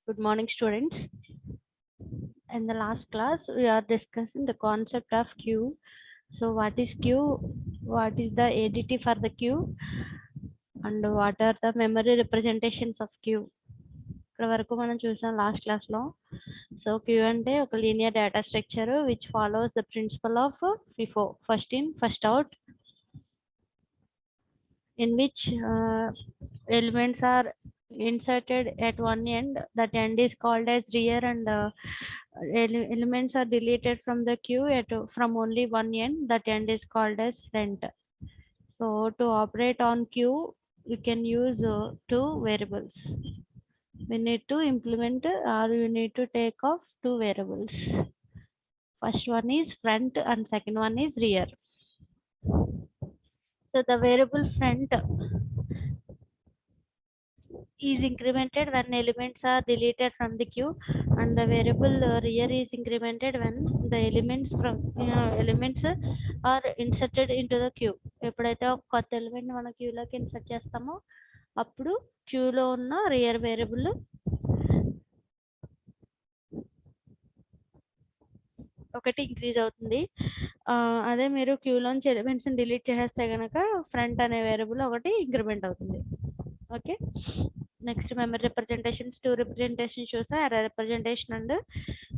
Good morning, students. In the last class, we are discussing the concept of queue. So, what is queue? What is the ADT for the queue? And what are the memory representations of queue? ఇక్కడ వరకు మనం చూసాం last క్లాస్లో. So queue అంటే ఒక linear data structure which follows the principle of FIFO, first in first out, in which elements are inserted at one end. That end is called as rear, and elements are deleted from the queue from only one end. That end is called as front. So to operate on queue, you can use two variables. We need to implement or you need to take off two variables. First one is front and second one is rear. So the variable front is incremented when elements are deleted from the queue, and the variable rear is incremented when the elements are inserted into the queue. ఎప్పుడైతే ఒక కొత్త element మన క్యూలోకి insert చేస్తామో అప్పుడు క్యూలో ఉన్న rear variable ఒకటి increase అవుతుంది. అదే మీరు క్యూలోంచి ఎలిమెంట్స్ని డిలీట్ చేసేస్తే కనుక ఫ్రంట్ అనే వేరియబుల్ ఒకటి ఇంక్రిమెంట్ అవుతుంది. Okay, next memory representations, two representation చూసా, అరే representation and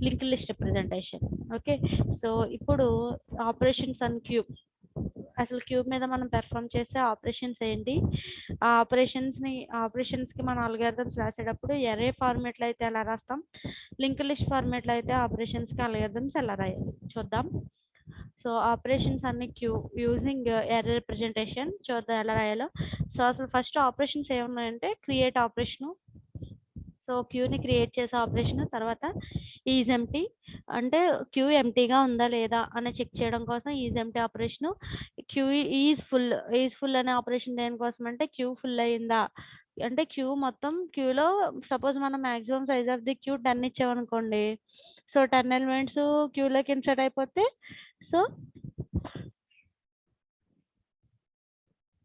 link list representation. Okay, so ఇప్పుడు ఆపరేషన్స్ ఆన్ క్యూబ్. అసలు క్యూబ్ మీద మనం పెర్ఫామ్ చేసే ఆపరేషన్స్ ఏంటి, ఆ ఆపరేషన్స్కి మన అల్గారిథమ్స్ రాసేటప్పుడు ఎరే ఫార్మేట్లో అయితే ఎలా రాస్తాం, లింక్ లిస్ట్ ఫార్మేట్లో అయితే ఆపరేషన్స్కి అల్గారిథమ్స్ ఎలా రాయాలి చూద్దాం. సో ఆపరేషన్స్ అన్ని క్యూ యూజింగ్ ఎరే రిప్రజెంటేషన్ చూద్దాం ఎలా రాయాలో. సో అసలు ఫస్ట్ ఆపరేషన్స్ ఏమున్నాయంటే క్రియేట్ ఆపరేషను. సో క్యూని క్రియేట్ చేసే ఆపరేషన్, తర్వాత ఈజ్ ఎంటీ అంటే క్యూ ఎంటీగా ఉందా లేదా అని చెక్ చేయడం కోసం is empty operation. Queue is full అనే ఆపరేషన్ దేనికోసం అంటే క్యూ ఫుల్ అయిందా అంటే క్యూ మొత్తం క్యూలో సపోజ్ మనం maximum size of the queue 10 ఇచ్చామనుకోండి. సో 10 ఎలిమెంట్స్ క్యూలోకి ఇన్సర్ట్ అయిపోతే సో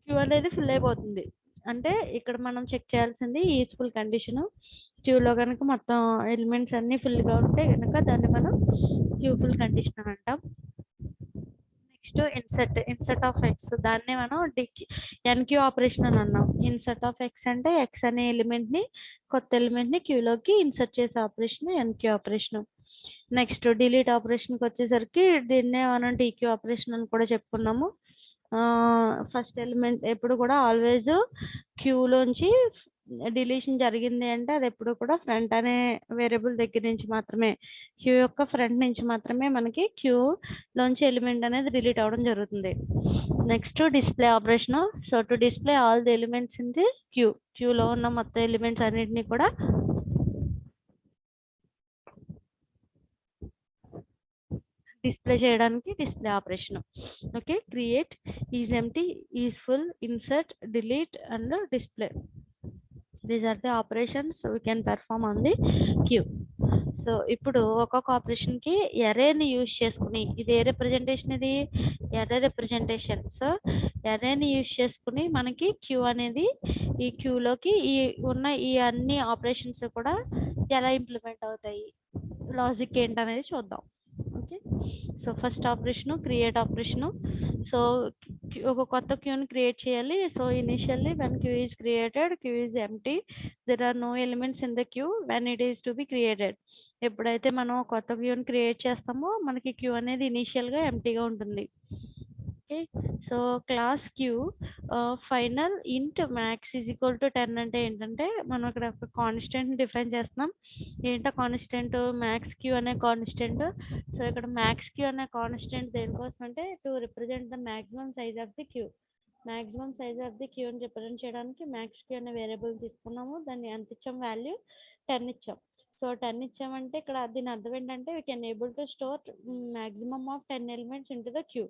క్యూ అనేది ఫుల్ అయిపోతుంది. అంటే ఇక్కడ మనం చెక్ చేయాల్సింది ఈజ్ఫుల్ కండిషన్. క్యూలో కనుక మొత్తం ఎలిమెంట్స్ అన్ని ఫుల్గా ఉంటే కనుక దాన్ని మనం క్యూఫుల్ కండిషన్ అని అంటాం. నెక్స్ట్ ఇన్సర్ట్ ఆఫ్ ఎక్స్, దాన్ని మనం ఎన్క్యూ ఆపరేషన్ అని అన్నాం. ఇన్సర్ట్ ఆఫ్ ఎక్స్ అంటే ఎక్స్ అనే ఎలిమెంట్ని కొత్త ఎలిమెంట్ని క్యూలోకి ఇన్సర్ట్ చేసే operation NQ operation. Next delete ఆపరేషన్కి వచ్చేసరికి దీన్నే మనం డీక్యూ ఆపరేషన్ అని కూడా చెప్పుకున్నాము. ఫస్ట్ ఎలిమెంట్ ఎప్పుడు కూడా ఆల్వేజ్ క్యూలోంచి డిలీషన్ జరిగింది అంటే అది ఎప్పుడు కూడా ఫ్రంట్ అనే వేరియబుల్ దగ్గర నుంచి మాత్రమే, క్యూ యొక్క ఫ్రంట్ నుంచి మాత్రమే మనకి క్యూలోంచి ఎలిమెంట్ అనేది డిలీట్ అవ్వడం జరుగుతుంది. Next display operation. So to display all the elements in the క్యూలో ఉన్న మొత్తం ఎలిమెంట్స్ అన్నిటినీ కూడా డిస్ప్లే చేయడానికి display operation. Okay, create, is empty, is full, insert, delete and display. These are the operations we can perform on the queue. So ఇప్పుడు ఒక్కొక్క ఆపరేషన్కి ఎరేని use చేసుకుని, ఇది ఏ రిప్రజెంటేషన్, ఇది ఎరే రిప్రజెంటేషన్. సో ఎరేని యూజ్ చేసుకుని మనకి క్యూ అనేది ఈ క్యూలోకి ఈ ఉన్న ఈ అన్ని ఆపరేషన్స్ కూడా ఎలా ఇంప్లిమెంట్ అవుతాయి, లాజిక్ ఏంటనేది చూద్దాం. Okay, so first operation create operation. So ఒక కొత్త క్యూని క్రియేట్ చేయాలి. So initially when queue is created queue is empty, there are no elements in the queue when it is to be created. ఎప్పుడైతే మనం కొత్త క్యూని క్రియేట్ చేస్తామో మనకి క్యూ అనేది ఇనిషియల్గా ఎంటీగా ఉంటుంది. Okay, so class queue final int max is equal to 10 అంటే ఏంటంటే మనం ఇక్కడ ఒక కాన్స్టెంట్ డిఫైన్ చేస్తున్నాం. ఏంటో కాన్స్టెంట్ మ్యాక్స్ క్యూ అనే కాన్స్టెంట్. సో ఇక్కడ మ్యాక్స్ క్యూ అనే కాన్స్టెంట్ దేనికోసం అంటే to represent the maximum size of the queue. Maximum size of the క్యూని రిప్రజెంట్ చేయడానికి మ్యాక్స్ క్యూ అనే వేరియబుల్ తీసుకున్నాము. దాన్ని ఎంత ఇచ్చాం, వాల్యూ 10 ఇచ్చాం. సో 10 ఇచ్చామంటే ఇక్కడ దీని అర్థం ఏంటంటే we can able to store maximum of 10 elements in to the queue.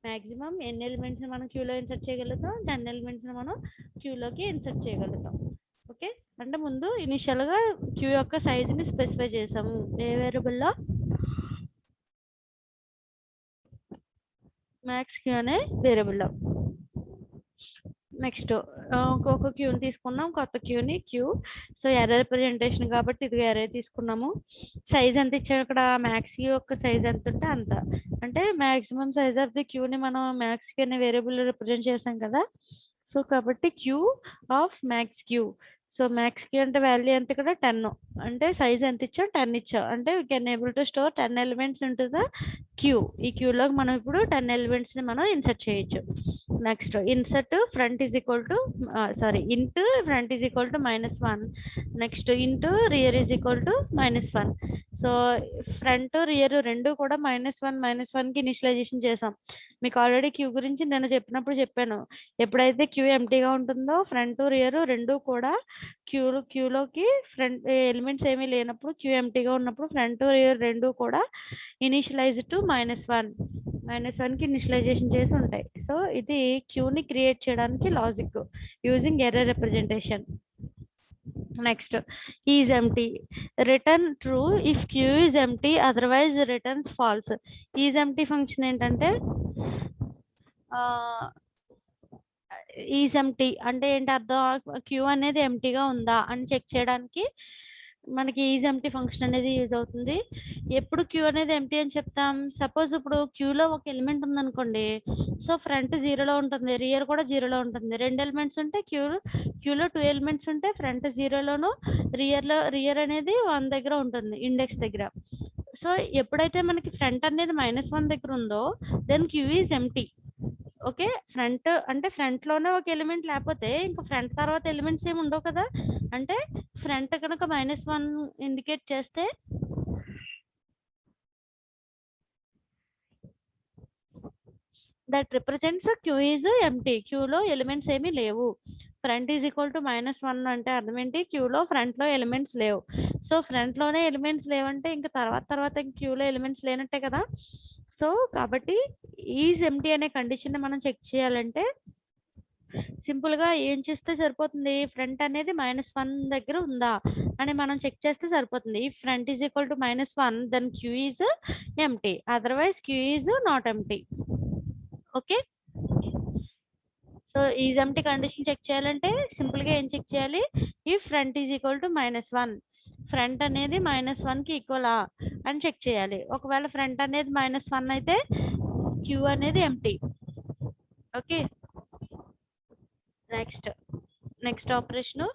Maximum ఎన్ని ఎలిమెంట్స్ని మనం క్యూలో ఇన్సర్ట్ చేయగలుగుతాం, 10 ఎలిమెంట్స్ని మనం క్యూలోకి ఇన్సర్ట్ చేయగలుగుతాం. ఓకే, అంటే ముందు ఇనిషియల్గా క్యూ యొక్క సైజుని స్పెసిఫై చేసాము ఏ వేరియబుల్లో, మ్యాక్స్ క్యూ అనే వేరియబుల్లో. నెక్స్ట్ ఇంకొక క్యూని తీసుకున్నాం, కొత్త క్యూని క్యూ. సో ఎర్రర్ రిప్రజెంటేషన్ కాబట్టి ఇది ఎర్రే తీసుకున్నాము. సైజ్ ఎంత ఇచ్చాము ఇక్కడ, మ్యాక్స్ క్యూ యొక్క సైజ్ ఎంత ఉంటే అంత, అంటే మ్యాక్సిమం సైజ్ ఆఫ్ ది క్యూని మనం మ్యాక్స్ క్యూ అనే వేరియబుల్ రిప్రజెంట్ చేసాం కదా. సో కాబట్టి queue of max queue. So max queue అంటే వాల్యూ ఎంత ఇక్కడ 10, అంటే సైజ్ ఎంత ఇచ్చాం 10 ఇచ్చాం, అంటే we can able to store 10 elements into the queue. ఈ క్యూలోకి మనం ఇప్పుడు 10 ఎలిమెంట్స్ని మనం ఇన్సర్ట్ చేయొచ్చు. Next insert front is equal to into front is equal to -1, next into rear is equal to -1. So front rear రెండు కూడా -1కి ఇనిషియలైజేషన్ చేసాం. మీకు ఆల్రెడీ క్యూ గురించి నేను చెప్పినప్పుడు చెప్పాను, ఎప్పుడైతే క్యూ ఎంటీగా ఉంటుందో ఫ్రంట్ రియర్ రెండు కూడా క్యూలోకి ఫ్రంట్ ఎలిమెంట్స్ ఏమీ లేనప్పుడు, క్యూ ఎంటీగా ఉన్నప్పుడు ఫ్రంట్ రియర్ రెండు కూడా ఇనిషియలైజ్ టు -1కి ఇనిషియలైజేషన్ చేసి ఉంటాయి. సో ఇది క్యూని క్రియేట్ చేయడానికి logic using error representation. Next is empty, return true if queue is empty, otherwise returns false. Is empty function ఏంటంటే ఈజ్ ఎంటీ అంటే ఏంటి అర్థం, క్యూ అనేది ఎంటీగా ఉందా అని చెక్ చేయడానికి మనకి ఈజ్ ఎంటీ ఫంక్షన్ అనేది యూజ్ అవుతుంది. ఎప్పుడు క్యూ అనేది ఎంటీ అని చెప్తాం, సపోజ్ ఇప్పుడు క్యూలో ఒక ఎలిమెంట్ ఉందనుకోండి, సో ఫ్రంట్ 0లో ఉంటుంది, రియర్ కూడా 0లో ఉంటుంది. 2 ఎలిమెంట్స్ ఉంటే క్యూలో 2 ఎలిమెంట్స్ ఉంటే ఫ్రంట్ 0లోను, రియర్ అనేది 1 దగ్గర ఉంటుంది, ఇండెక్స్ దగ్గర. సో ఎప్పుడైతే మనకి ఫ్రంట్ అనేది -1 దగ్గర ఉందో then queue is empty. Okay, front అంటే ఫ్రంట్లోనే ఒక ఎలిమెంట్ లేకపోతే ఇంకా ఫ్రంట్ తర్వాత ఎలిమెంట్స్ ఏమి ఉండవు కదా. అంటే ఫ్రంట్ కనుక -1 ఇండికేట్ చేస్తే that represents queue is empty, క్యూలో ఎలిమెంట్స్ ఏమీ లేవు. ఫ్రంట్ ఈజ్ ఈక్వల్ టు -1 అంటే అర్థం ఏంటి, క్యూలో ఫ్రంట్లో ఎలిమెంట్స్ లేవు. సో ఫ్రంట్లోనే ఎలిమెంట్స్ లేవంటే ఇంకా తర్వాత క్యూలో ఎలిమెంట్స్ లేనట్టే కదా. సో కాబట్టి ఈజ్ ఎంటీ అనే కండిషన్ని మనం చెక్ చేయాలంటే సింపుల్గా ఏం చేస్తే సరిపోతుంది, ఫ్రంట్ అనేది -1 దగ్గర ఉందా అని మనం చెక్ చేస్తే సరిపోతుంది. ఈ front is equal to -1 then queue is empty, otherwise queue is not empty. Okay, so is empty condition check చేయాలంటే సింపుల్గా ఏం చెక్ చేయాలి, ఈ front is equal to -1, front అనేది -1కి ఈక్వలా అని చెక్ చేయాలి. ఒకవేళ ఫ్రంట్ అనేది -1 అయితే క్యూ అనేది empty. Okay, next operation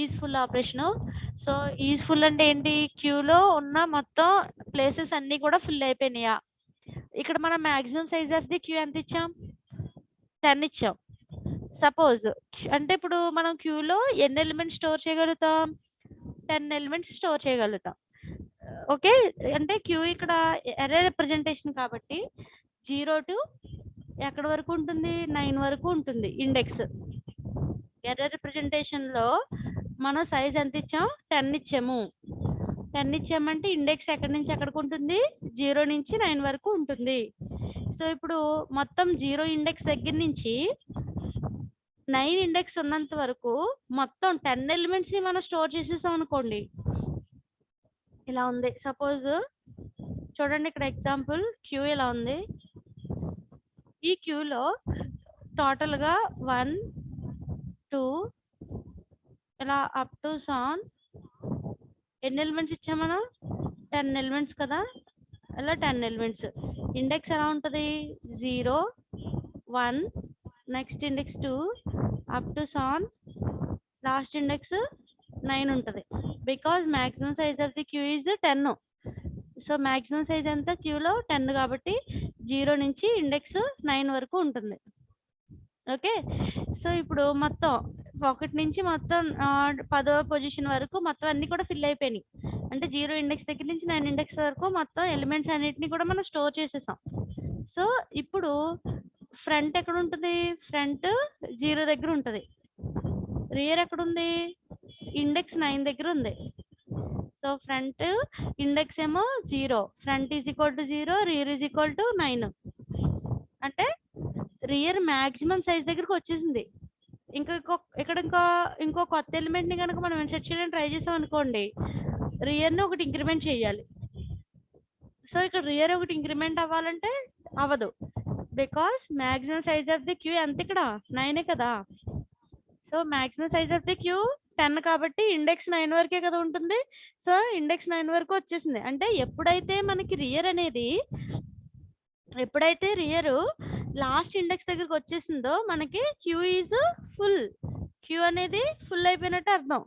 is full operation. So is full అంటే ఏంటి, క్యూలో ఉన్న మొత్తం ప్లేసెస్ అన్నీ కూడా ఫుల్ అయిపోయినాయా. ఇక్కడ మనం maximum size of the queue ఎంత ఇచ్చాం, 10 ఇచ్చాం. సపోజ్ అంటే ఇప్పుడు మనం క్యూలో ఎన్ని ఎలిమెంట్స్ స్టోర్ చేయగలుగుతాం, 10 ఎలిమెంట్స్ స్టోర్ చేయగలుగుతాం. ఓకే, అంటే క్యూ ఇక్కడ ఎర్రే రిప్రజెంటేషన్ కాబట్టి 0 to ఎక్కడ వరకు ఉంటుంది, 9 వరకు ఉంటుంది ఇండెక్స్. ఎర్రర్ రిప్రజెంటేషన్లో మనం సైజ్ ఎంత ఇచ్చాం, 10 ఇచ్చాము. 10 ఇచ్చామంటే ఇండెక్స్ ఎక్కడి నుంచి ఎక్కడికి ఉంటుంది, 0 నుంచి 9 వరకు ఉంటుంది. సో ఇప్పుడు మొత్తం 0 ఇండెక్స్ దగ్గర నుంచి 9 ఇండెక్స్ ఉన్నంత వరకు మొత్తం 10 ఎలిమెంట్స్ని మనం స్టోర్ చేసేసాం అనుకోండి. ఇలా ఉంది. సపోజ్ చూడండి ఇక్కడ ఎగ్జాంపుల్ క్యూ ఇలా ఉంది. ఈ క్యూలో టోటల్గా 1 2 ఇలా అప్ టు సాన్ ఎన్ని ఎలిమెంట్స్ ఇచ్చాం మనం, 10 ఎలిమెంట్స్ కదా. ఇలా 10 ఎలిమెంట్స్, ఇండెక్స్ ఎలా ఉంటుంది 0 1, నెక్స్ట్ ఇండెక్స్ 2 అప్ టు సాన్ లాస్ట్ ఇండెక్స్ 9 ఉంటుంది. Because maximum size of the queue is 10. So maximum size ఎంత క్యూలో 10 కాబట్టి 0 నుంచి ఇండెక్స్ 9 వరకు ఉంటుంది. ఓకే, సో ఇప్పుడు మొత్తం 1 నుంచి మొత్తం 10వ పొజిషన్ వరకు మొత్తం అన్ని కూడా ఫిల్ అయిపోయినాయి. అంటే 0 ఇండెక్స్ దగ్గర నుంచి 9 ఇండెక్స్ వరకు మొత్తం ఎలిమెంట్స్ అన్నిటిని కూడా మనం స్టోర్ చేసేసాం. సో ఇప్పుడు ఫ్రంట్ ఎక్కడ ఉంటుంది, ఫ్రంట్ 0 దగ్గర ఉంటుంది. రియర్ ఎక్కడ ఉంది, ఇండెక్స్ 9 దగ్గర ఉంది. సో ఫ్రంట్ ఇండెక్స్ ఏమో 0, front is equal to 0, rear is equal to 9. అంటే రియర్ మ్యాక్సిమం సైజ్ దగ్గరకు వచ్చేసింది. ఇక్కడ ఇంకో కొత్త ఎలిమెంట్ని కనుక మనం ఇన్సర్ట్ చేయడానికి ట్రై చేసాం అనుకోండి, రియర్ని ఒకటి ఇంక్రిమెంట్ చేయాలి. సో ఇక్కడ రియర్ ఒకటి ఇంక్రిమెంట్ అవ్వాలంటే అవ్వదు, because maximum size of the queue ఎంత ఇక్కడ 9 కదా. So maximum size of the queue 10 కాబట్టి ఇండెక్స్ 9 వరకే కదా ఉంటుంది. సో ఇండెక్స్ 9 వరకు వచ్చేసింది. అంటే ఎప్పుడైతే మనకి రియర్ లాస్ట్ ఇండెక్స్ దగ్గరికి వచ్చేసిందో మనకి క్యూ ఈజ్ ఫుల్. క్యూ అనేది ఫుల్ అయిపోయినట్టు అర్థం.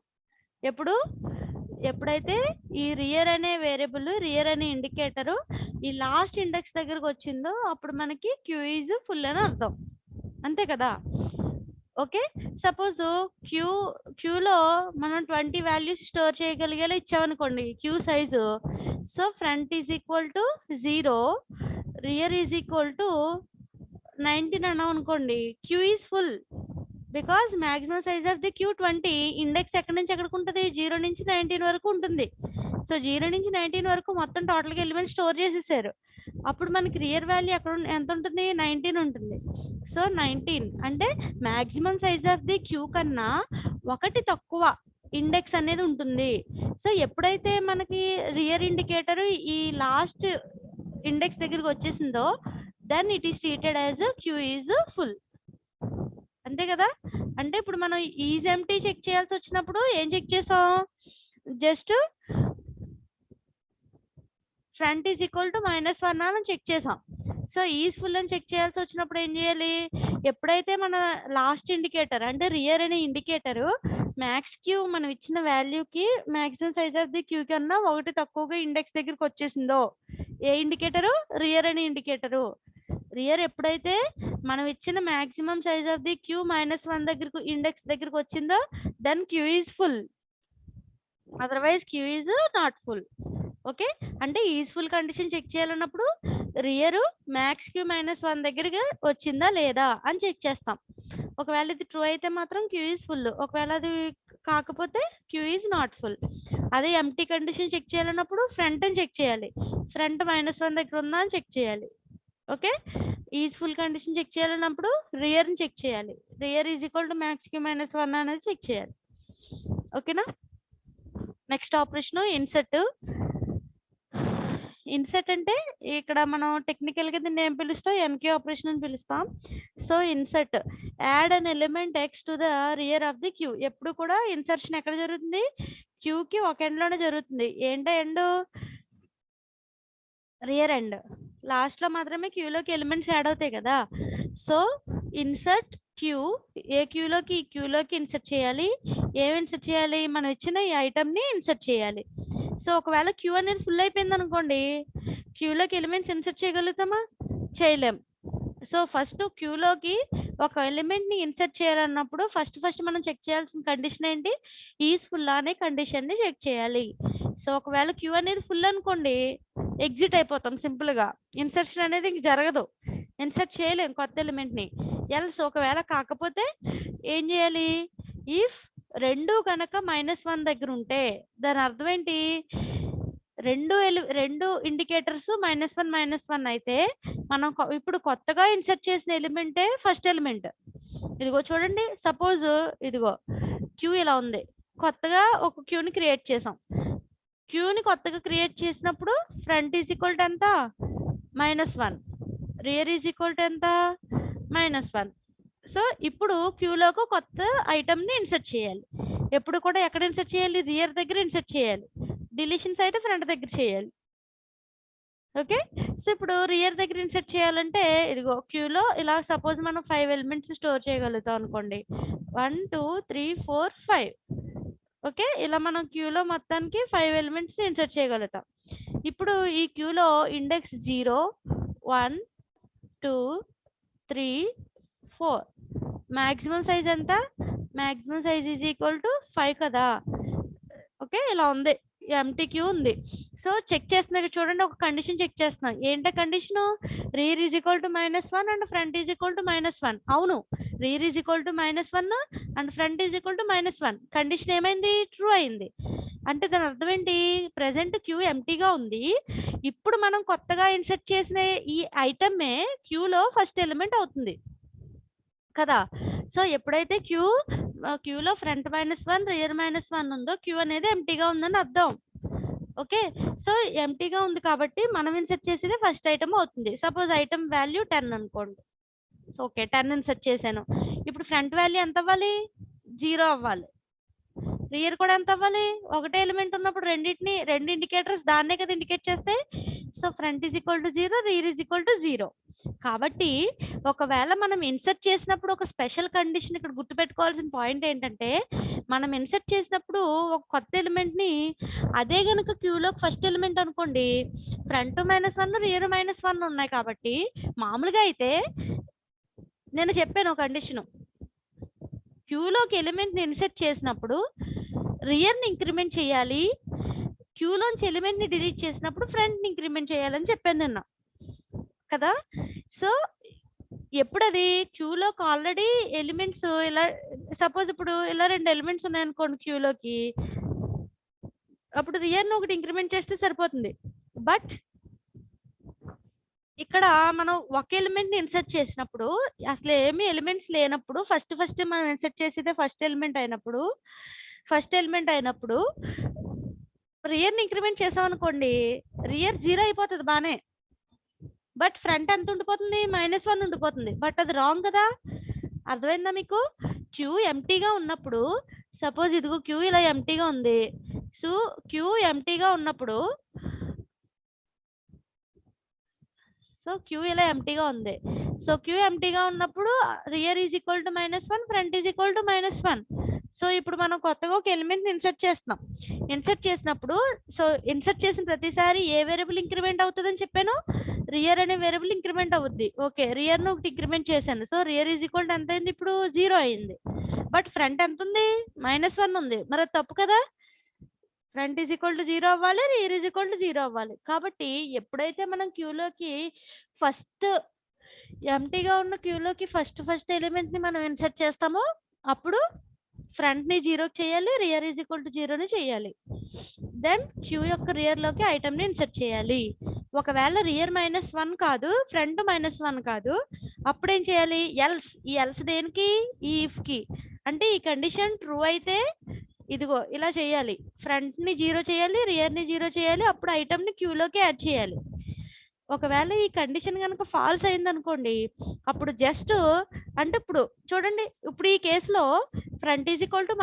ఎప్పుడైతే ఈ రియర్ అనే ఇండికేటరు ఈ లాస్ట్ ఇండెక్స్ దగ్గరకు వచ్చిందో అప్పుడు మనకి క్యూ ఈజ్ ఫుల్ అని అర్థం. అంతే కదా. ఓకే, సపోజ్ క్యూలో మనం 20 వాల్యూస్ స్టోర్ చేయగలిగేలా ఇచ్చామనుకోండి queue size. So front is equal to 0, rear is equal to 19 అన్నాం అనుకోండి, queue is full. Because maximum size of the queue 20, index ఎక్కడి నుంచి ఎక్కడికి ఉంటుంది, 0 నుంచి 19 వరకు ఉంటుంది. సో 0 నుంచి 19 వరకు మొత్తం టోటల్గా ఎలిమెంట్ స్టోర్ చేసేసారు. అప్పుడు మనకి రియర్ వాల్యూ ఎంత ఉంటుంది, 19 ఉంటుంది. సో 19 అంటే maximum size of the queue కన్నా 1 తక్కువ ఇండెక్స్ అనేది ఉంటుంది. సో ఎప్పుడైతే మనకి రియర్ ఇండికేటర్ ఈ లాస్ట్ ఇండెక్స్ దగ్గరికి వచ్చేసిందో then it is treated as queue is full. అంతే కదా. అంటే ఇప్పుడు మనం ఈజ్ ఎంప్టీ చెక్ చేయాల్సి వచ్చినప్పుడు ఏం చెక్ చేసాం, just front is equal to -1 అని చెక్ చేసాం. సో ఈజ్ ఫుల్ అని చెక్ చేయాల్సి వచ్చినప్పుడు ఏం చేయాలి, ఎప్పుడైతే మన లాస్ట్ ఇండికేటర్ అంటే రియర్ అనే ఇండికేటర్ మ్యాక్స్ క్యూ మనం ఇచ్చిన వాల్యూకి maximum size of the queue కన్నా 1 తక్కువగా ఇండెక్స్ దగ్గరికి వచ్చేసిందో, ఏ ఇండికేటరు, రియర్ అనే ఇండికేటరు. రియర్ ఎప్పుడైతే మనం ఇచ్చిన maximum size of the queue -1 దగ్గరకు ఇండెక్స్ దగ్గరకు వచ్చిందో then queue is full, otherwise queue is not full. Okay, అంటే ఈజ్ ఫుల్ కండిషన్ చెక్ చేయాలన్నప్పుడు రియర్ మ్యాక్స్ క్యూ -1 దగ్గరగా వచ్చిందా లేదా అని చెక్ చేస్తాం. ఒకవేళ ఇది ట్రూ అయితే మాత్రం క్యూ ఈజ్ ఫుల్, ఒకవేళ అది కాకపోతే క్యూ ఈజ్ నాట్ ఫుల్. అదే ఎంప్టీ కండిషన్ చెక్ చేయాలన్నప్పుడు ఫ్రంట్ అని చెక్ చేయాలి, ఫ్రంట్ -1 దగ్గర ఉందా అని చెక్ చేయాలి. Okay, is full condition check చేయాలన్నప్పుడు రియర్ని చెక్ చేయాలి, rear is equal to max queue -1 అనేది చెక్ చేయాలి. ఓకేనా. నెక్స్ట్ ఆపరేషన్ ఇన్సెట్ అంటే ఇక్కడ మనం టెక్నికల్గా దీన్ని ఏం పిలుస్తాం, ఎంక్యూ ఆపరేషన్ అని పిలుస్తాం. So insert add an element x to the rear of the queue. ఎప్పుడు కూడా ఇన్సర్షన్ ఎక్కడ జరుగుతుంది, క్యూకి ఒక ఎండ్లోనే జరుగుతుంది. ఏంటో ఎండ్, రియర్ ఎండ్. లాస్ట్లో మాత్రమే క్యూలోకి ఎలిమెంట్స్ యాడ్ అవుతాయి కదా. సో ఇన్సర్ట్ క్యూ, ఏ క్యూలోకి ఈ క్యూలోకి ఇన్సర్ట్ చేయాలి. ఏమి ఇన్సర్ట్ చేయాలి, మనం ఇచ్చిన ఈ ఐటమ్ని ఇన్సర్ట్ చేయాలి. సో ఒకవేళ క్యూ అనేది ఫుల్ అయిపోయింది అనుకోండి, క్యూలోకి ఎలిమెంట్స్ ఇన్సర్ట్ చేయగలుగుతామా, చేయలేం. సో ఫస్ట్ క్యూలోకి ఒక ఎలిమెంట్ని ఇన్సర్ట్ చేయాలన్నప్పుడు ఫస్ట్ మనం చెక్ చేయాల్సిన కండిషన్ ఏంటి, ఈజ్ ఫుల్ అనే కండిషన్ని చెక్ చేయాలి. సో ఒకవేళ క్యూ అనేది ఫుల్ అనుకోండి, ఎగ్జిట్ అయిపోతాం సింపుల్గా, ఇన్సర్షన్ అనేది ఇంక జరగదు, ఇన్సర్ట్ చేయలేం కొత్త ఎలిమెంట్ని. ఎల్స్ ఒకవేళ కాకపోతే ఏం చేయాలి, ఇఫ్ రెండు కనుక -1 దగ్గర ఉంటే దాని అర్థం ఏంటి, రెండు ఇండికేటర్స్ -1 అయితే మనం ఇప్పుడు కొత్తగా ఇన్సర్ట్ చేసిన ఎలిమెంటే ఫస్ట్ ఎలిమెంట్. ఇదిగో చూడండి, సపోజ్ ఇదిగో క్యూ ఇలా ఉంది, కొత్తగా ఒక క్యూని క్రియేట్ చేసాం. క్యూని కొత్తగా క్రియేట్ చేసినప్పుడు ఫ్రంట్ ఈజ్ ఈక్వల్ టు ఎంత, -1, రియర్ ఈజ్ ఈక్వల్ టు ఎంత, -1. సో ఇప్పుడు క్యూలోకి కొత్త ఐటమ్ని ఇన్సర్ట్ చేయాలి. ఎప్పుడు కూడా ఎక్కడ ఇన్సర్ట్ చేయాలి, రియర్ దగ్గర ఇన్సర్ట్ చేయాలి, డిలీషన్స్ అయితే ఫ్రంట్ దగ్గర చేయాలి. ఓకే, సో ఇప్పుడు రియర్ దగ్గర ఇన్సర్ట్ చేయాలంటే ఇదిగో క్యూలో ఇలా సపోజ్ మనం 5 ఎలిమెంట్స్ స్టోర్ చేయగలుగుతాం అనుకోండి, 1 2 3 4 5. ఓకే, ఇలా మనం క్యూలో మొత్తానికి 5 ఎలిమెంట్స్ని ఇన్సర్ట్ చేయగలుగుతాం. ఇప్పుడు ఈ క్యూలో ఇండెక్స్ 0 1 2 3 4, మాక్సిమం సైజ్ ఎంత, maximum size is equal to 5 కదా. ఓకే, ఇలా ఉంది, ఎంటీ క్యూ ఉంది. సో చెక్ చేస్తున్నారు చూడండి, ఒక కండిషన్ చెక్ చేస్తున్నాం. ఏంటో condition, rear is equal to -1 and front is equal to -1. అవును, rear is equal to -1 and front is equal to -1. Condition ఏమైంది, ట్రూ అయింది. అంటే దాని అర్థం ఏంటి, ప్రెసెంట్ క్యూ ఎంటీగా ఉంది, ఇప్పుడు మనం కొత్తగా ఇన్సర్ట్ చేసిన ఈ ఐటమే క్యూలో ఫస్ట్ ఎలిమెంట్ అవుతుంది కదా. సో ఎప్పుడైతే క్యూలో ఫ్రంట్ -1 రియర్ -1 ఉందో క్యూ అనేది ఎంటీగా ఉందని అర్థం. ఓకే, సో ఎంటీగా ఉంది కాబట్టి మనం ఇన్సర్ట్ చేసేది ఫస్ట్ ఐటమ్ అవుతుంది. సపోజ్ ఐటమ్ వాల్యూ 10 అనుకోండి. ఓకే, 10 ఇన్సర్ట్ చేశాను. ఇప్పుడు ఫ్రంట్ వాల్యూ ఎంత అవ్వాలి, 0 అవ్వాలి. రియర్ కూడా ఎంత అవ్వాలి? ఒకటే ఎలిమెంట్ ఉన్నప్పుడు రెండు ఇండికేటర్స్ దాన్నే కదా ఇండికేట్ చేస్తాయి. So, front is equal to 0, rear is equal to 0. కాబట్టి ఒకవేళ మనం ఇన్సర్ట్ చేసినప్పుడు ఒక స్పెషల్ కండిషన్ ఇక్కడ గుర్తుపెట్టుకోవాల్సిన పాయింట్ ఏంటంటే, మనం ఇన్సర్ట్ చేసినప్పుడు ఒక కొత్త ఎలిమెంట్‌ని అదే గనుక క్యూలోకి ఫస్ట్ ఎలిమెంట్ అనుకోండి, ఫ్రంట్ -1, రియర్ -1 ఉన్నాయి కాబట్టి మామూలుగా అయితే నేను చెప్పాను ఒక కండిషను. క్యూలోకి ఎలిమెంట్‌ని ఇన్సర్ట్ చేసినప్పుడు రియర్‌ని ఇంక్రిమెంట్ చేయాలి. క్యూలోంచి ఎలిమెంట్‌ని డిలీట్ చేసినప్పుడు ఫ్రంట్‌ని ఇంక్రిమెంట్ చేయాలని చెప్పాను నిన్న. కదా! సో, ఎప్పుడది క్యూలోకి ఆల్రెడీ ఎలిమెంట్స్ ఇలా సపోజ్ ఇప్పుడు ఇలా 2 ఎలిమెంట్స్ ఉన్నాయనుకోండి క్యూలోకి. అప్పుడు రియర్‌ని ఒకటి ఇంక్రిమెంట్ చేస్తే సరిపోతుంది. బట్ ఇక్కడ మనం ఒక ఎలిమెంట్‌ని ఇన్సర్ట్ చేసినప్పుడు అసలేమి ఎలిమెంట్స్ లేనప్పుడు ఫస్ట్ మనం ఇన్సర్ట్ చేసేదే ఫస్ట్ ఎలిమెంట్ అయినప్పుడు రియర్‌ని ఇంక్రిమెంట్ చేసామనుకోండి, రియర్ 0 అయిపోతది బానే. బట్ ఫ్రంట్ ఎంత ఉండిపోతుంది? -1 ఉండిపోతుంది. బట్ అది రాంగ్ కదా! అర్థమైందా మీకు? క్యూ ఎంప్టీగా ఉన్నప్పుడు సపోజ్ ఇదిగో క్యూ ఇలా ఎంప్టీగా ఉంది. సో, క్యూ ఎంప్టీగా ఉన్నప్పుడు క్యూ ఇలా ఎంప్టీగా ఉంది. సో, క్యూ ఎంప్టీగా ఉన్నప్పుడు rear is equal to -1, front is equal to -1. So, ఇప్పుడు మనం కొత్తగా ఒక ఎలిమెంట్‌ని ఇన్సర్ట్ చేస్తున్నాం. ఇన్సర్ట్ చేసినప్పుడు ఇన్సర్ట్ చేసిన ప్రతిసారి ఏ వేరియబుల్ ఇంక్రిమెంట్ అవుతదని చెప్పాను? రియర్ అనే వేరియబుల్ ఇంక్రిమెంట్ అవుద్ది. ఓకే. రియర్‌ని ఒకటి ఇంక్రిమెంట్ చేశాను. So, rear is equal to ఎంత అయింది ఇప్పుడు? 0 అయింది. బట్ ఫ్రంట్ ఎంతుంది? -1 ఉంది. మరి అది తప్పు కదా! ఫ్రంట్ ఈజ్ ఈక్వల్ టు 0 అవ్వాలి. రియర్ ఈజ్ ఈక్వల్ టు 0 అవ్వాలి. కాబట్టి ఎప్పుడైతే మనం క్యూలోకి ఫస్ట్ ఎంప్టీగా ఉన్న క్యూలోకి ఫస్ట్ ఎలిమెంట్‌ని మనం ఇన్సర్ట్ చేస్తామో అప్పుడు ఫ్రంట్‌ని 0కి చేయాలి. రియర్ ఈజ్ ఈక్వల్ టు 0ని చేయాలి. దెన్ క్యూ యొక్క రియర్‌లోకి ఐటెమ్‌ని ఇన్సర్ట్ చేయాలి. ఒకవేళ రియర్ -1 కాదు, ఫ్రంట్ -1 కాదు, అప్పుడేం చేయాలి? ఈ ఎల్స్ దేనికి? ఈ ఇఫ్‌కి. అంటే ఈ కండిషన్ ట్రూ అయితే ఇదిగో ఇలా చేయాలి. ఫ్రంట్‌ని 0 చేయాలి. రియర్‌ని 0 చేయాలి. అప్పుడు ఐటెమ్‌ని క్యూలోకి యాడ్ చేయాలి. ఒకవేళ ఈ కండిషన్ గనుక ఫాల్స్ అయిందనుకోండి, అప్పుడు జస్ట్ అంటే ఇప్పుడు చూడండి, ఇప్పుడు ఈ కేస్‌లో front is equal to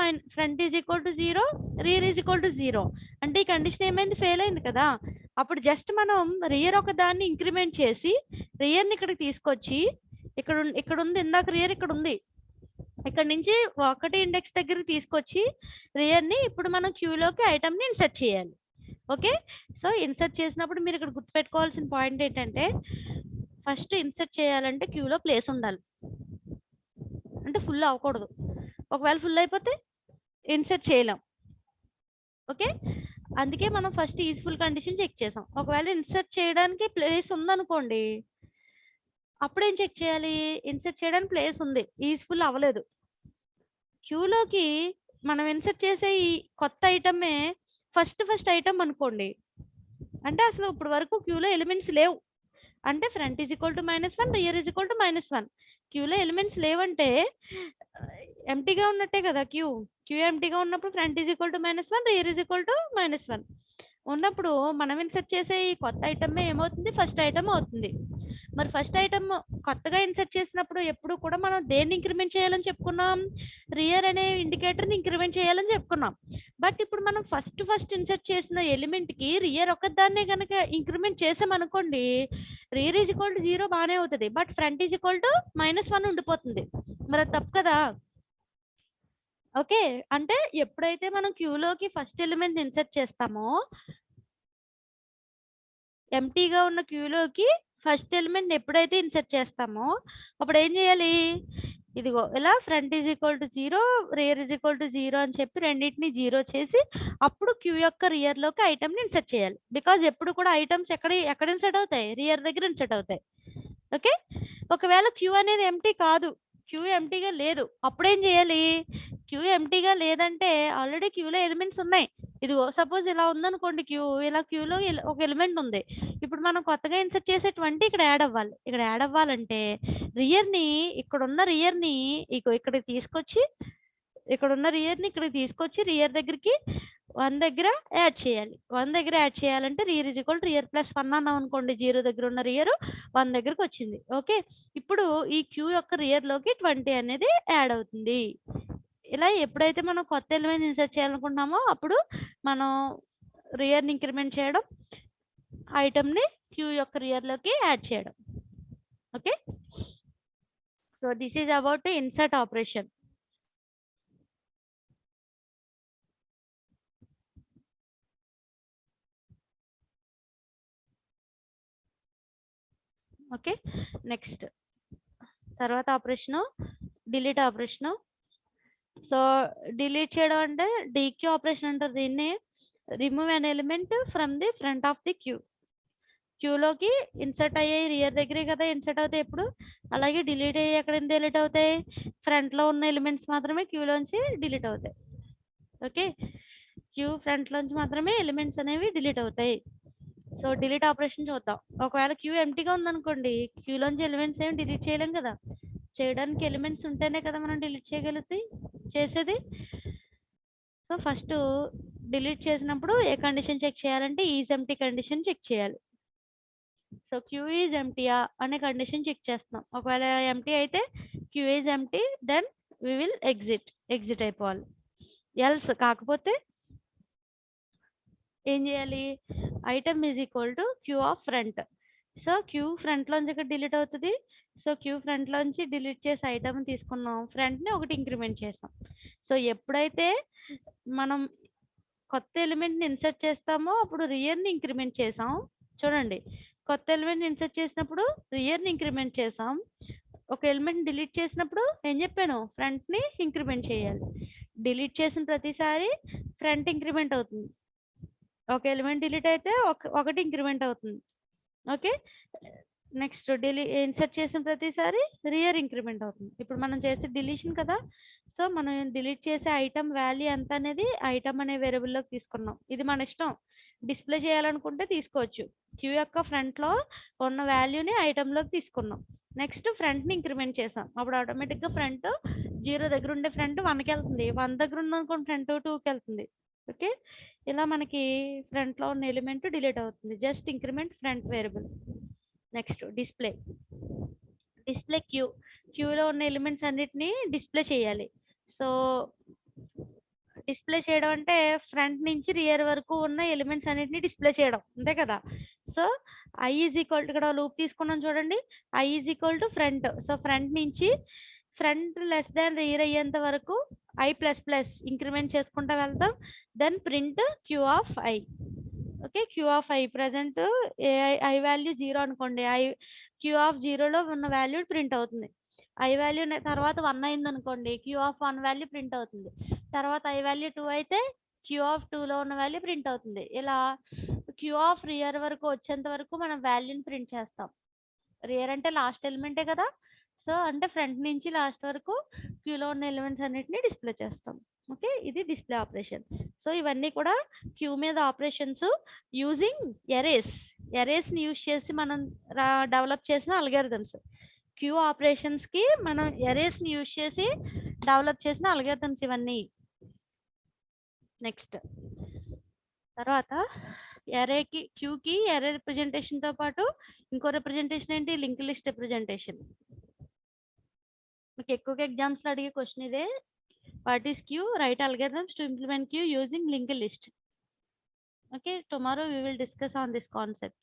0, rear is equal to 0. అంటే ఈ కండిషన్ ఏమైంది? ఫెయిల్ అయింది కదా! అప్పుడు జస్ట్ మనం రియర్ ఒక దాన్ని ఇంక్రిమెంట్ చేసి, రియర్‌ని ఇక్కడికి తీసుకొచ్చి ఇక్కడుంది ఇందాక రియర్ ఇక్కడుంది. ఇక్కడ నుంచి 1 ఇండెక్స్ దగ్గరికి తీసుకొచ్చి రియర్‌ని ఇప్పుడు మనం క్యూలోకి ఐటెమ్‌ని ఇన్సర్ట్ చేయాలి. ఓకే. సో, ఇన్సర్ట్ చేసినప్పుడు మీరు ఇక్కడ గుర్తుపెట్టుకోవాల్సిన పాయింట్ ఏంటంటే, ఫస్ట్ ఇన్సర్ట్ చేయాలంటే క్యూలో ప్లేస్ ఉండాలి. అంటే ఫుల్ అవ్వకూడదు. ఒకవేళ ఫుల్ అయిపోతే ఇన్సర్ట్ చేయలేం. ఓకే. అందుకే మనం first is full condition check చేసాం. ఒకవేళ ఇన్సర్ట్ చేయడానికి ప్లేస్ ఉందనుకోండి, అప్పుడేం చెక్ చేయాలి? ఇన్సర్ట్ చేయడానికి ప్లేస్ ఉంది. ఈజ్ ఫుల్ అవ్వలేదు. క్యూలోకి మనం ఇన్సర్ట్ చేసే ఈ కొత్త ఐటమే ఫస్ట్ ఐటమ్ అనుకోండి. అంటే అసలు ఇప్పటి వరకు క్యూలో ఎలిమెంట్స్ లేవు. అంటే front is equal to -1, rear is equal to -1. క్యూలో ఎలిమెంట్స్ లేవంటే ఎంప్టీగా ఉన్నట్టే కదా క్యూ. క్యూ ఎంప్టీగా ఉన్నప్పుడు front is equal to -1, rear is equal to -1 ఉన్నప్పుడు మనం ఇన్సర్ట్ చేసే ఈ కొత్త ఐటమే ఏమవుతుంది? ఫస్ట్ ఐటమ్ అవుతుంది. మరి ఫస్ట్ ఐటమ్ కొత్తగా ఇన్సర్ట్ చేసినప్పుడు ఎప్పుడు కూడా మనం దేన్ని ఇంక్రిమెంట్ చేయాలని చెప్పుకున్నాం? రియర్ అనే ఇండికేటర్‌ని ఇంక్రిమెంట్ చేయాలని చెప్పుకున్నాం. బట్ ఇప్పుడు మనం ఫస్ట్ ఇన్సర్ట్ చేసిన ఎలిమెంట్‌కి రియర్ ఒక్కదాన్నే గనక ఇంక్రిమెంట్ చేసామనుకోండి, రియర్ ఈజ్ ఈక్వల్ టు 0 బానే అవుతది. But front is equal to -1 ఉండిపోతుంది. మరి అది తప్పు కదా! ఓకే. అంటే ఎప్పుడైతే మనం క్యూలోకి ఫస్ట్ ఎలిమెంట్ ఇన్సర్ట్ చేస్తామో ఎంప్టీగా ఉన్న క్యూలోకి ఫస్ట్ ఎలిమెంట్‌ని ఎప్పుడైతే ఇన్సర్ట్ చేస్తామో అప్పుడేం చేయాలి? ఇదిగో ఇలా front is equal to 0, rear is equal to 0 అని చెప్పి రెండిటిని 0 చేసి అప్పుడు క్యూ యొక్క రియర్‌లోకి ఐటెమ్‌ని ఇన్సర్ట్ చేయాలి. బికాజ్ ఎప్పుడు కూడా ఐటెమ్స్ ఎక్కడ ఇన్సర్ట్ అవుతాయి? రియర్ దగ్గర ఇన్సర్ట్ అవుతాయి. ఓకే. ఒకవేళ క్యూ అనేది ఎంప్టీ కాదు, క్యూ ఎంప్టీగా లేదు, అప్పుడేం చేయాలి? క్యూ ఎంప్టీగా లేదంటే ఆల్రెడీ క్యూలో ఎలిమెంట్స్ ఉన్నాయి. ఇదిగో సపోజ్ ఇలా ఉందనుకోండి క్యూ. ఇలా క్యూలో ఒక ఎలిమెంట్ ఉంది. ఇప్పుడు మనం కొత్తగా ఇన్సర్ట్ చేసే 20 ఇక్కడ యాడ్ అవ్వాలి. ఇక్కడ యాడ్ అవ్వాలంటే ఇక్కడున్న రియర్‌ని ఇక్కడికి తీసుకొచ్చి ఇక్కడున్న రియర్‌ని ఇక్కడికి తీసుకొచ్చి రియర్ దగ్గరికి 1 దగ్గర యాడ్ చేయాలి. 1 దగ్గర యాడ్ చేయాలంటే rear is equal to rear plus 1 అన్నాం అనుకోండి. 0 దగ్గర ఉన్న రియర్ 1 దగ్గరకొచ్చింది. ఓకే. ఇప్పుడు ఈ క్యూ యొక్క రియర్‌లోకి 20 అనేది యాడ్ అవుతుంది. ఇలా ఎప్పుడైతే మనం కొత్త ఎలిమెంట్ ఇన్సర్ట్ చేయాలనుకుంటున్నామో అప్పుడు మనం రియర్ని ఇంక్రిమెంట్ చేయడం, ఐటమ్ని క్యూ యొక్క రియర్లోకి యాడ్ చేయడం. Okay, so this is about insert operation. Okay, next తర్వాత operation delete operation. So delete చేయడం అంటే డీక్యూ ఆపరేషన్ అంటారు దీన్ని. Remove an element from the front of the queue. క్యూలోకి ఇన్సర్ట్ అయ్యాయి రియర్ దగ్గరే కదా ఇన్సర్ట్ అవుతాయి ఎప్పుడు, అలాగే డిలీట్ అయ్యి ఎక్కడ డిలీట్ అవుతాయి, ఫ్రంట్లో ఉన్న ఎలిమెంట్స్ మాత్రమే క్యూలోంచి డిలీట్ అవుతాయి. ఓకే, క్యూ ఫ్రంట్లోంచి మాత్రమే ఎలిమెంట్స్ అనేవి డిలీట్ అవుతాయి. సో డిలీట్ ఆపరేషన్ చూద్దాం. ఒకవేళ క్యూ ఎంటీగా ఉందనుకోండి, క్యూలోంచి ఎలిమెంట్స్ ఏమి డిలీట్ చేయలేం కదా, చేయడానికి ఎలిమెంట్స్ ఉంటేనే కదా మనం డిలీట్ చేసేది. సో ఫస్ట్ డిలీట్ చేసినప్పుడు ఏ కండిషన్ చెక్ చేయాలంటే ఈజ్ ఎంటీ కండిషన్ చెక్ చేయాలి. సో క్యూ ఈజ్ ఎంటీయా అనే కండిషన్ చెక్ చేస్తున్నాం. ఒకవేళ ఎంటీ అయితే queue is empty, then we will exit అయిపోవాలి. ఎల్స్ కాకపోతే ఏం చేయాలి, item is equal to queue of front. So queue ఫ్రంట్లోంచి ఇక్కడ డిలీట్ అవుతుంది. సో క్యూ ఫ్రంట్లోంచి డిలీట్ చేసి ఐటమ్ తీసుకున్నాం, ఫ్రంట్ని ఒకటి ఇంక్రిమెంట్ చేసాం. సో ఎప్పుడైతే మనం కొత్త ఎలిమెంట్ని ఇన్సర్ట్ చేస్తామో అప్పుడు రియర్ని ఇంక్రిమెంట్ చేసాం. చూడండి, కొత్త ఎలిమెంట్ని ఇన్సర్ట్ చేసినప్పుడు రియర్ని ఇంక్రిమెంట్ చేసాం, ఒక ఎలిమెంట్ డిలీట్ చేసినప్పుడు ఏం చెప్పాను, ఫ్రంట్ని ఇంక్రిమెంట్ చేయాలి. డిలీట్ చేసిన ప్రతిసారి ఫ్రంట్ ఇంక్రిమెంట్ అవుతుంది, ఒక ఎలిమెంట్ డిలీట్ అయితే ఒకటి ఇంక్రిమెంట్ అవుతుంది. ఓకే, నెక్స్ట్ ఇన్సర్ట్ చేసిన ప్రతిసారి రియర్ ఇంక్రిమెంట్ అవుతుంది. ఇప్పుడు మనం చేసే డిలీషన్ కదా, సో మనం డిలీట్ చేసే ఐటమ్ వాల్యూ ఎంత అనేది ఐటమ్ అనే వేరియబుల్లోకి తీసుకున్నాం. ఇది మన ఇష్టం, డిస్ప్లే చేయాలనుకుంటే తీసుకోవచ్చు. క్యూ యొక్క ఫ్రంట్లో ఉన్న వాల్యూని ఐటమ్లోకి తీసుకున్నాం. నెక్స్ట్ ఫ్రంట్ని ఇంక్రిమెంట్ చేసాం, అప్పుడు ఆటోమేటిక్గా ఫ్రంట్ 0 దగ్గర ఉండే ఫ్రంట్ 1కి వెళ్తుంది, 1 దగ్గర ఉందనుకోండి ఫ్రంట్ 2కి వెళ్తుంది. ఓకే, ఇలా మనకి ఫ్రంట్లో ఉన్న ఎలిమెంట్ డిలీట్ అవుతుంది, just increment front variable. Next display క్యూలో ఉన్న ఎలిమెంట్స్ అన్నిటిని డిస్ప్లే చేయాలి. సో డిస్ప్లే చేయడం అంటే ఫ్రంట్ నుంచి రియర్ వరకు ఉన్న ఎలిమెంట్స్ అన్నిటిని డిస్ప్లే చేయడం, అంతే కదా. So i is equal to, ఇక్కడ లూప్ తీసుకున్నాం చూడండి, i is equal to front. So front నుంచి ఫ్రంట్ లెస్ దాన్ రియర్ అయ్యేంత వరకు ఐ ప్లస్ ప్లస్ ఇంక్రిమెంట్ చేసుకుంటూ వెళ్తాం, then print queue of i. Okay, queue of i present i value 0 అనుకోండి, queue of 0లో ఉన్న వాల్యూ ప్రింట్ అవుతుంది. I value తర్వాత 1 అయింది అనుకోండి, క్యూ ఆఫ్ 1 వాల్యూ ప్రింట్ అవుతుంది. తర్వాత ఐ వాల్యూ 2 అయితే క్యూ ఆఫ్ 2లో ఉన్న వాల్యూ ప్రింట్ అవుతుంది. ఇలా క్యూ ఆఫ్ రియర్ వరకు వచ్చేంత వరకు మనం వాల్యూని ప్రింట్ చేస్తాం. రియర్ అంటే లాస్ట్ ఎలిమెంటే కదా, సో అంటే ఫ్రంట్ నుంచి లాస్ట్ వరకు క్యూలో ఉన్న ఎలిమెంట్స్ అన్నిటిని డిస్ప్లే చేస్తాం. ఓకే, ఇది డిస్ప్లే ఆపరేషన్. సో ఇవన్నీ కూడా give me the operations using ఎరేస్ని use చేసి మనం డెవలప్ చేసిన అల్గారిథమ్స్. క్యూ ఆపరేషన్స్కి మనం ఎరేస్ని యూజ్ చేసి డెవలప్ చేసిన అల్గారిథమ్స్ ఇవన్నీ. నెక్స్ట్ తర్వాత క్యూకి ఎరే రిప్రజెంటేషన్తో పాటు ఇంకో రిప్రజెంటేషన్ ఏంటి, లింక్ లిస్ట్ రిప్రజెంటేషన్. మీకు ఎక్కువగా ఎగ్జామ్స్లో అడిగే క్వశ్చన్ ఇదే, what is queue, right algorithms to implement queue using linked list. Okay, tomorrow we will discuss on this concept.